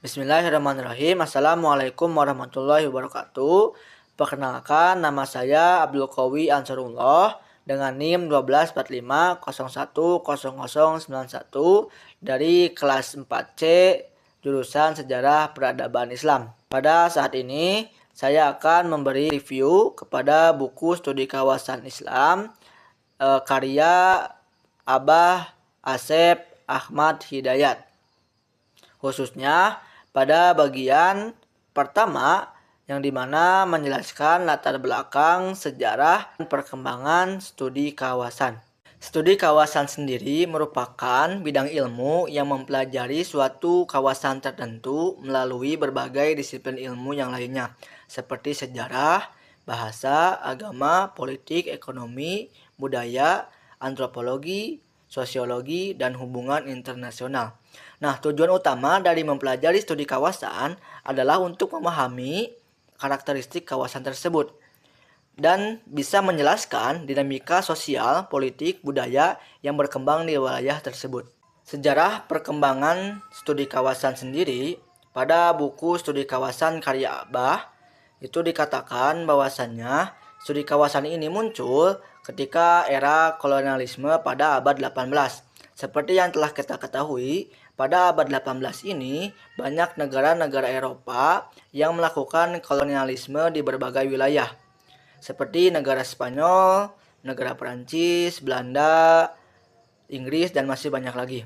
Bismillahirrahmanirrahim. Assalamualaikum warahmatullahi wabarakatuh. Perkenalkan, nama saya Abdul Qawi Ansarullah dengan NIM 1245010091 dari kelas 4C jurusan Sejarah Peradaban Islam. Pada saat ini, saya akan memberi review kepada buku studi kawasan Islam karya Abah Asep Ahmad Hidayat. Khususnya pada bagian pertama yang dimana menjelaskan latar belakang sejarah dan perkembangan studi kawasan. Studi kawasan sendiri merupakan bidang ilmu yang mempelajari suatu kawasan tertentu melalui berbagai disiplin ilmu yang lainnya, seperti sejarah, bahasa, agama, politik, ekonomi, budaya, antropologi, sosiologi, dan hubungan internasional. Nah, tujuan utama dari mempelajari studi kawasan adalah untuk memahami karakteristik kawasan tersebut dan bisa menjelaskan dinamika sosial, politik, budaya yang berkembang di wilayah tersebut. Sejarah perkembangan studi kawasan sendiri pada buku studi kawasan karya Abah itu dikatakan bahwasannya studi kawasan ini muncul ketika era kolonialisme pada abad 18. Seperti yang telah kita ketahui, pada abad 18 ini banyak negara-negara Eropa yang melakukan kolonialisme di berbagai wilayah, seperti negara Spanyol, negara Perancis, Belanda, Inggris, dan masih banyak lagi.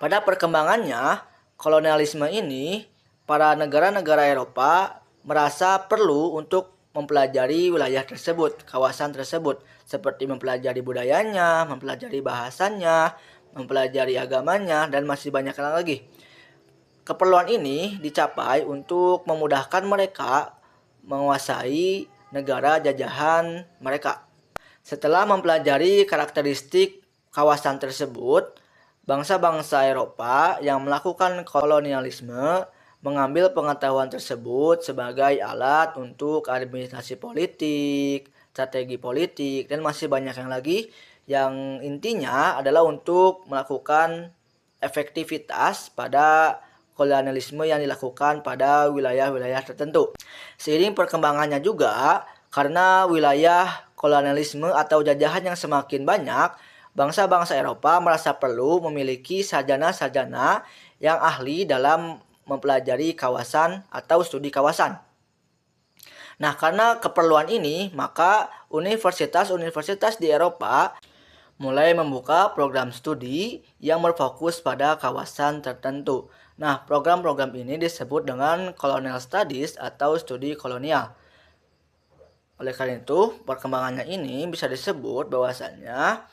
Pada perkembangannya, kolonialisme ini, para negara-negara Eropa merasa perlu untuk mempelajari wilayah tersebut, kawasan tersebut, seperti mempelajari budayanya, mempelajari bahasanya, mempelajari agamanya, dan masih banyak lagi. Keperluan ini dicapai untuk memudahkan mereka menguasai negara jajahan mereka. Setelah mempelajari karakteristik kawasan tersebut, bangsa-bangsa Eropa yang melakukan kolonialisme mengambil pengetahuan tersebut sebagai alat untuk administrasi politik, strategi politik, dan masih banyak yang lagi, yang intinya adalah untuk melakukan efektivitas pada kolonialisme yang dilakukan pada wilayah-wilayah tertentu. Seiring perkembangannya juga, karena wilayah kolonialisme atau jajahan yang semakin banyak, bangsa-bangsa Eropa merasa perlu memiliki sarjana-sarjana yang ahli dalam mempelajari kawasan atau studi kawasan. Nah, karena keperluan ini, maka universitas-universitas di Eropa mulai membuka program studi yang berfokus pada kawasan tertentu. Nah, program-program ini disebut dengan Colonial Studies atau studi kolonial. Oleh karena itu, perkembangannya ini bisa disebut bahwasannya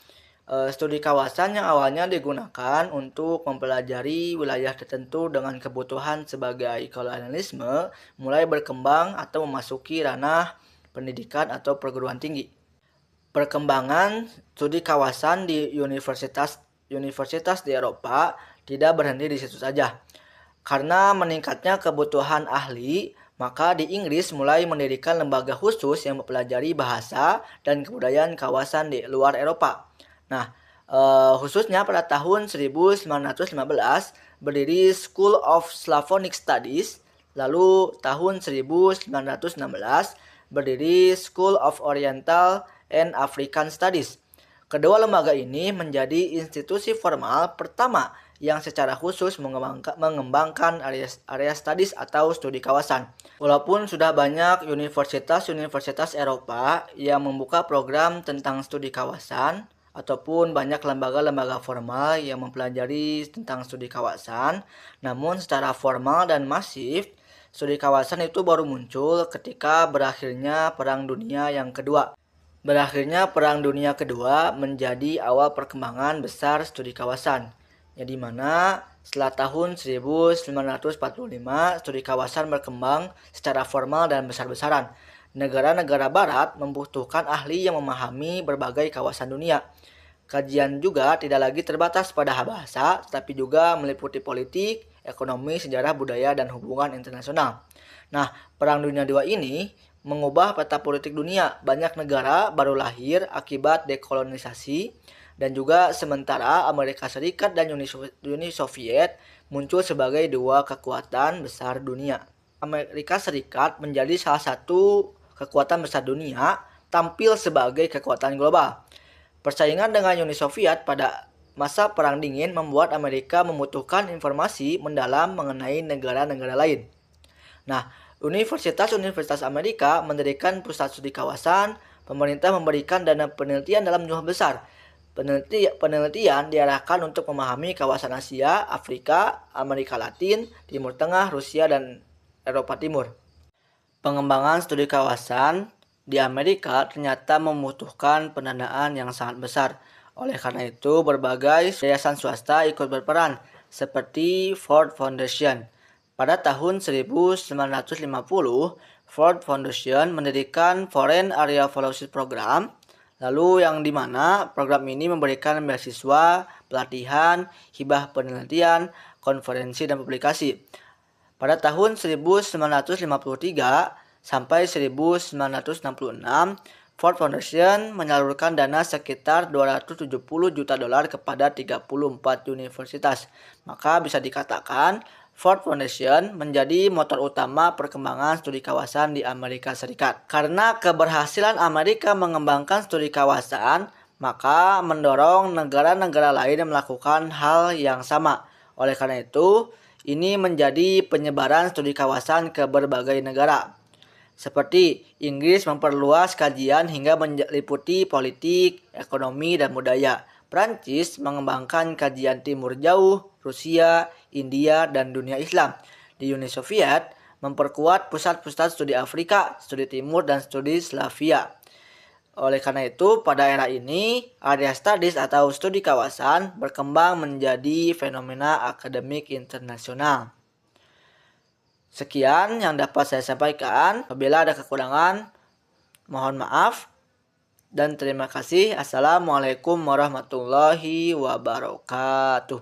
studi kawasan yang awalnya digunakan untuk mempelajari wilayah tertentu dengan kebutuhan sebagai kolonialisme mulai berkembang atau memasuki ranah pendidikan atau perguruan tinggi. Perkembangan studi kawasan di universitas di Eropa tidak berhenti di situ saja. Karena meningkatnya kebutuhan ahli, maka di Inggris mulai mendirikan lembaga khusus yang mempelajari bahasa dan kebudayaan kawasan di luar Eropa. Nah, khususnya pada tahun 1915 berdiri School of Slavonic Studies, lalu tahun 1916 berdiri School of Oriental and African Studies. Kedua lembaga ini menjadi institusi formal pertama yang secara khusus mengembangkan area studies atau studi kawasan. Walaupun sudah banyak universitas-universitas Eropa yang membuka program tentang studi kawasan, ataupun banyak lembaga-lembaga formal yang mempelajari tentang studi kawasan, namun secara formal dan masif, studi kawasan itu baru muncul ketika berakhirnya Perang Dunia yang Kedua. Berakhirnya Perang Dunia Kedua menjadi awal perkembangan besar studi kawasan, yang dimana setelah tahun 1945 studi kawasan berkembang secara formal dan besar-besaran. Negara-negara barat membutuhkan ahli yang memahami berbagai kawasan dunia. Kajian juga tidak lagi terbatas pada bahasa, tetapi juga meliputi politik, ekonomi, sejarah, budaya, dan hubungan internasional. Nah, Perang Dunia II ini mengubah peta politik dunia. Banyak negara baru lahir akibat dekolonisasi. Dan juga sementara Amerika Serikat dan Uni Soviet muncul sebagai dua kekuatan besar dunia. Amerika Serikat menjadi salah satu kekuatan besar dunia, tampil sebagai kekuatan global. Persaingan dengan Uni Soviet pada masa Perang Dingin membuat Amerika membutuhkan informasi mendalam mengenai negara-negara lain. Nah, Universitas Amerika mendirikan pusat studi kawasan, pemerintah memberikan dana penelitian dalam jumlah besar. Penelitian diarahkan untuk memahami kawasan Asia, Afrika, Amerika Latin, Timur Tengah, Rusia, dan Eropa Timur. Pengembangan studi kawasan di Amerika ternyata membutuhkan pendanaan yang sangat besar. Oleh karena itu, berbagai yayasan swasta ikut berperan, seperti Ford Foundation. Pada tahun 1950, Ford Foundation mendirikan Foreign Area Fellowship Program, lalu yang dimana program ini memberikan beasiswa, pelatihan, hibah penelitian, konferensi, dan publikasi. Pada tahun 1953 sampai 1966, Ford Foundation menyalurkan dana sekitar 270 juta dolar kepada 34 universitas. Maka bisa dikatakan Ford Foundation menjadi motor utama perkembangan studi kawasan di Amerika Serikat. Karena keberhasilan Amerika mengembangkan studi kawasan, maka mendorong negara-negara lain melakukan hal yang sama. Oleh karena itu, ini menjadi penyebaran studi kawasan ke berbagai negara. Seperti Inggris memperluas kajian hingga meliputi politik, ekonomi, dan budaya. Prancis mengembangkan kajian Timur Jauh, Rusia, India, dan dunia Islam. Di Uni Soviet memperkuat pusat-pusat studi Afrika, studi Timur, dan studi Slavia. Oleh karena itu, pada era ini, area studies atau studi kawasan berkembang menjadi fenomena akademik internasional. Sekian yang dapat saya sampaikan. Apabila ada kekurangan, mohon maaf. Dan terima kasih. Assalamualaikum warahmatullahi wabarakatuh.